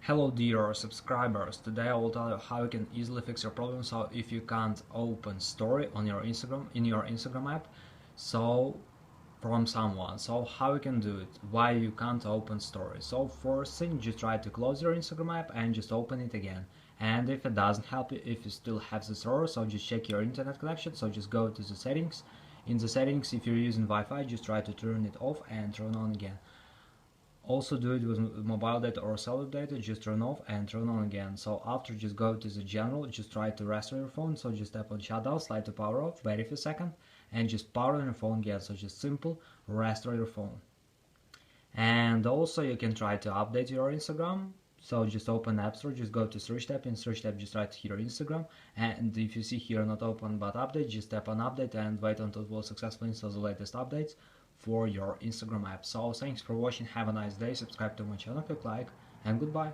Hello dear subscribers, today I will tell you how you can easily fix your problem. So if you can't open story on your Instagram, in your Instagram app, so from someone, so how you can do it, why you can't open story. So first thing, just try to close your Instagram app and just open it again. And if it doesn't help you, if you still have this error, so just check your internet connection. So just go to the settings. In the settings, if you're using Wi-Fi, just try to turn it off and turn on again. Also do it with mobile data or cellular data, just turn off and turn on again. So after, just go to the general, just try to restore your phone. So just tap on shutdown, slide to power off, wait for a second, and just power on your phone again. So just simple restore your phone. And also you can try to update your Instagram. So just open App Store, just go to search tab. In search tab, just write here Instagram, and if you see here not open but update, just tap on update and wait until it will successfully install the latest updates for your Instagram app. So thanks for watching, have a nice day, subscribe to my channel, click like, and goodbye.